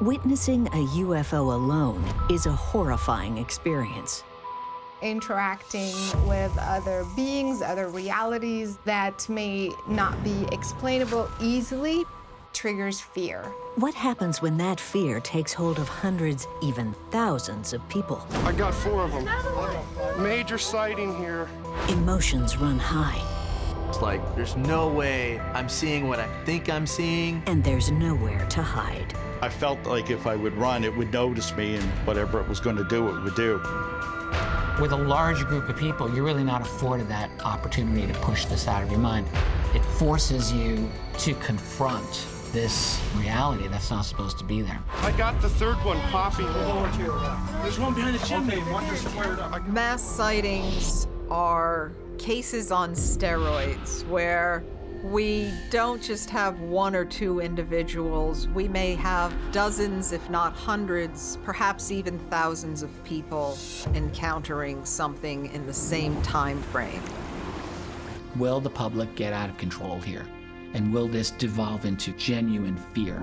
Witnessing a UFO alone is a horrifying experience. Interacting with other beings, other realities that may not be explainable easily triggers fear. What happens when that fear takes hold of hundreds, even thousands of people? I got 4 of them. Major sighting here. Emotions run high. It's like, there's no way I'm seeing what I think I'm seeing. And there's nowhere to hide. I felt like if I would run, it would notice me, and whatever it was going to do, it would do. With a large group of people, you're really not afforded that opportunity to push this out of your mind. It forces you to confront this reality that's not supposed to be there. I got the 3rd one popping. There's one behind the chimney. One just flared up. Mass sightings are cases on steroids where we don't just have 1 or 2 individuals. We may have dozens, if not hundreds, perhaps even thousands of people encountering something in the same time frame. Will the public get out of control here? And will this devolve into genuine fear?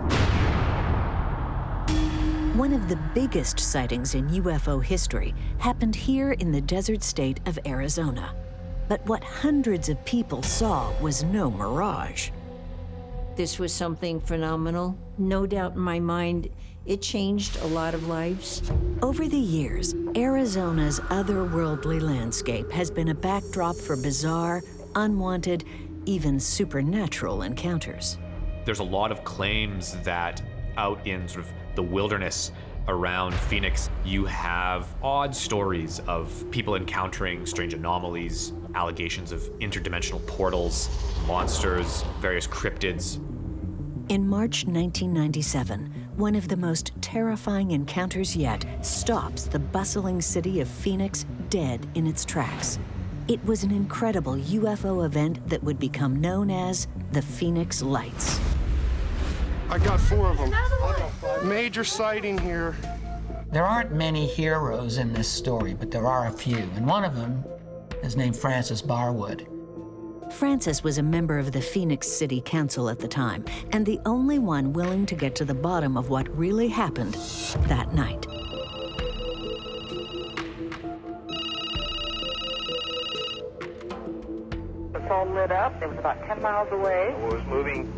One of the biggest sightings in UFO history happened here in the desert state of Arizona. But what hundreds of people saw was no mirage. This was something phenomenal. No doubt in my mind, it changed a lot of lives. Over the years, Arizona's otherworldly landscape has been a backdrop for bizarre, unwanted, even supernatural encounters. There's a lot of claims that out in sort of the wilderness around Phoenix, you have odd stories of people encountering strange anomalies, allegations of interdimensional portals, monsters, various cryptids. In March 1997, one of the most terrifying encounters yet stops the bustling city of Phoenix dead in its tracks. It was an incredible UFO event that would become known as the Phoenix Lights. I got 4 of them. Major sighting here. There aren't many heroes in this story, but there are a few, and one of them is named Francis Barwood. Francis was a member of the Phoenix City Council at the time, and the only one willing to get to the bottom of what really happened that night. It's all lit up. It was about 10 miles away. It was moving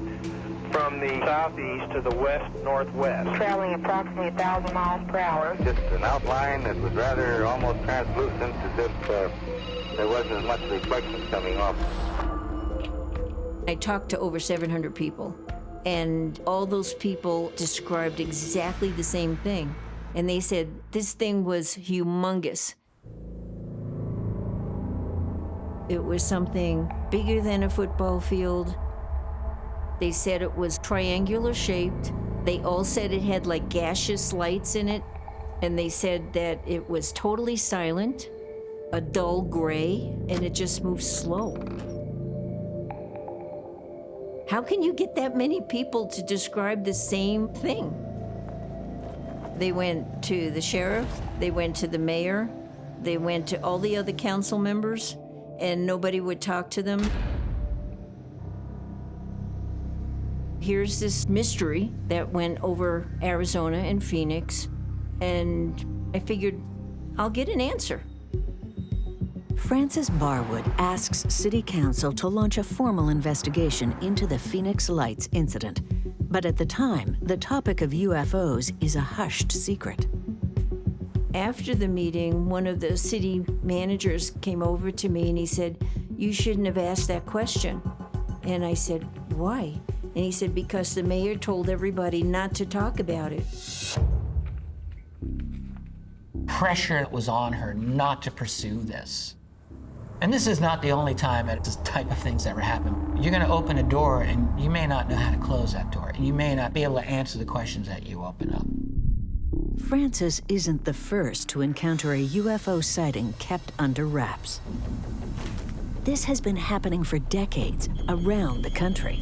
from the southeast to the west-northwest. Traveling approximately 1,000 miles per hour. Just an outline that was rather almost translucent, as if there wasn't as much reflection coming off. I talked to over 700 people, and all those people described exactly the same thing. And they said this thing was humongous. It was something bigger than a football field. They said it was triangular shaped. They all said it had like gaseous lights in it. And they said that it was totally silent, a dull gray, and it just moved slow. How can you get that many people to describe the same thing? They went to the sheriff, they went to the mayor, they went to all the other council members, and nobody would talk to them. Here's this mystery that went over Arizona and Phoenix, and I figured I'll get an answer. Francis Barwood asks City Council to launch a formal investigation into the Phoenix Lights incident. But at the time, the topic of UFOs is a hushed secret. After the meeting, one of the city managers came over to me and he said, "You shouldn't have asked that question." And I said, "Why?" And he said, "Because the mayor told everybody not to talk about it." Pressure was on her not to pursue this. And this is not the only time that this type of things ever happen. You're gonna open a door and you may not know how to close that door. And you may not be able to answer the questions that you open up. Francis isn't the first to encounter a UFO sighting kept under wraps. This has been happening for decades around the country.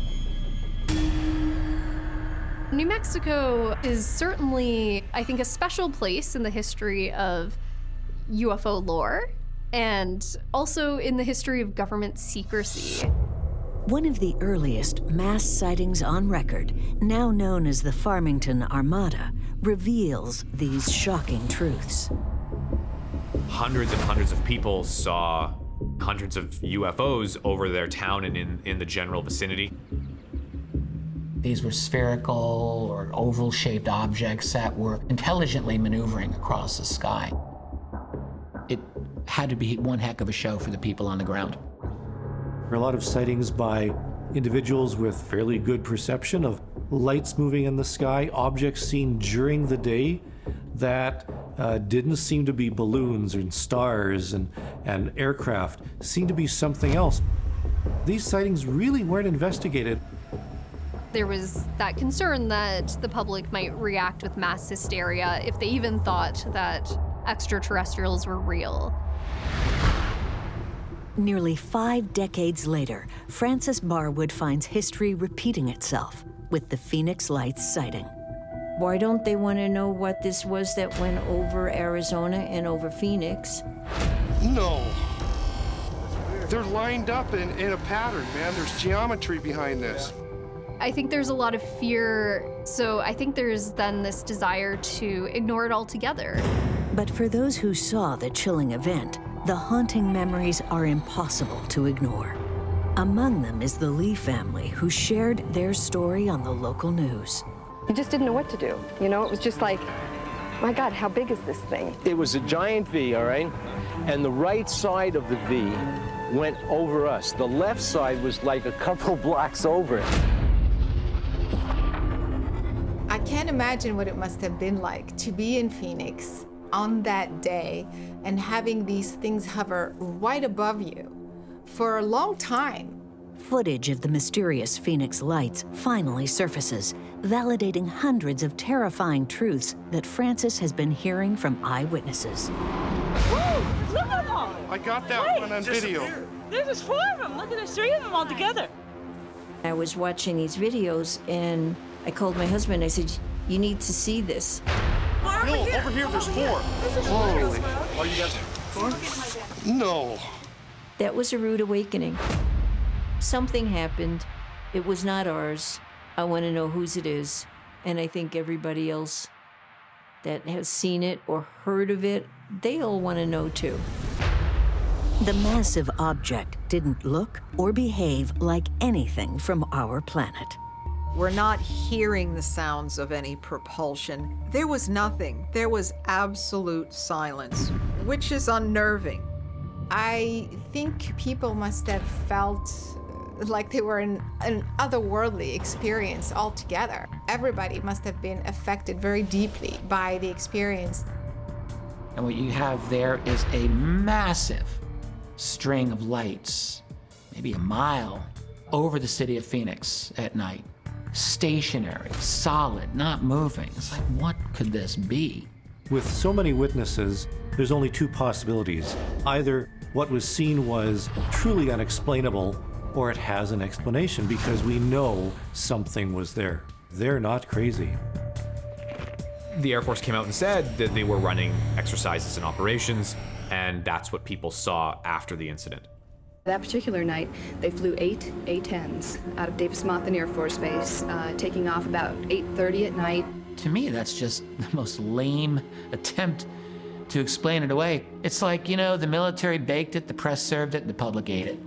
New Mexico is certainly, I think, a special place in the history of UFO lore and also in the history of government secrecy. One of the earliest mass sightings on record, now known as the Farmington Armada, reveals these shocking truths. Hundreds and hundreds of people saw hundreds of UFOs over their town and in the general vicinity. These were spherical or oval-shaped objects that were intelligently maneuvering across the sky. It had to be one heck of a show for the people on the ground. There are a lot of sightings by individuals with fairly good perception of lights moving in the sky, objects seen during the day that didn't seem to be balloons and stars and aircraft, seemed to be something else. These sightings really weren't investigated. There was that concern that the public might react with mass hysteria if they even thought that extraterrestrials were real. Nearly 5 decades later, Frances Barwood finds history repeating itself with the Phoenix Lights sighting. Why don't they want to know what this was that went over Arizona and over Phoenix? No. They're lined up in a pattern, man. There's geometry behind this. I think there's a lot of fear, so I think there's then this desire to ignore it altogether. But for those who saw the chilling event, the haunting memories are impossible to ignore. Among them is the Lee family, who shared their story on the local news. You just didn't know what to do. You know, it was just like, my God, how big is this thing? It was a giant V, all right? And the right side of the V went over us. The left side was like a couple blocks over it. I can't imagine what it must have been like to be in Phoenix on that day and having these things hover right above you for a long time. Footage of the mysterious Phoenix Lights finally surfaces, validating hundreds of terrifying truths that Frances has been hearing from eyewitnesses. Whoa, look at them all! I got that one on video. There's just 4 of them. Look at there's 3 of them all together. I was watching these videos and I called my husband. I said, "You need to see this." No, over here there's 4. Holy. Oh, you got 4? No. That was a rude awakening. Something happened. It was not ours. I want to know whose it is. And I think everybody else that has seen it or heard of it, they all want to know too. The massive object didn't look or behave like anything from our planet. We're not hearing the sounds of any propulsion. There was nothing. There was absolute silence, which is unnerving. I think people must have felt like they were in an otherworldly experience altogether. Everybody must have been affected very deeply by the experience. And what you have there is a massive string of lights, maybe a mile, over the city of Phoenix at night. Stationary, solid, not moving. It's like, what could this be? With so many witnesses, there's only 2 possibilities. Either what was seen was truly unexplainable, or it has an explanation because we know something was there. They're not crazy. The Air Force came out and said that they were running exercises and operations, and that's what people saw after the incident. That particular night, they flew 8 A-10s out of Davis-Monthan Air Force Base, taking off about 8:30 at night. To me, that's just the most lame attempt to explain it away. It's like, you know, the military baked it, the press served it, and the public ate it.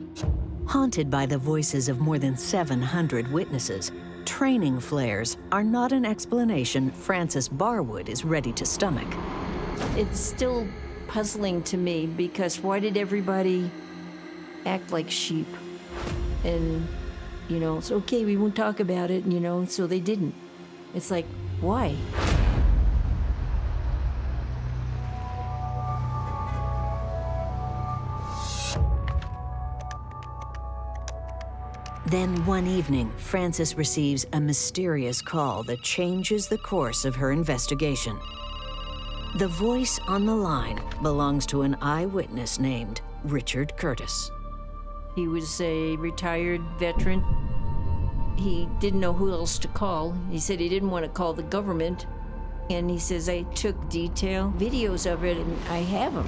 Haunted by the voices of more than 700 witnesses, training flares are not an explanation Frances Barwood is ready to stomach. It's still puzzling to me because why did everybody act like sheep? And, you know, it's okay, we won't talk about it, you know, so they didn't. It's like, why? Then one evening, Frances receives a mysterious call that changes the course of her investigation. The voice on the line belongs to an eyewitness named Richard Curtis. He was a retired veteran. He didn't know who else to call. He said he didn't want to call the government. And he says, I took detailed videos of it and I have them.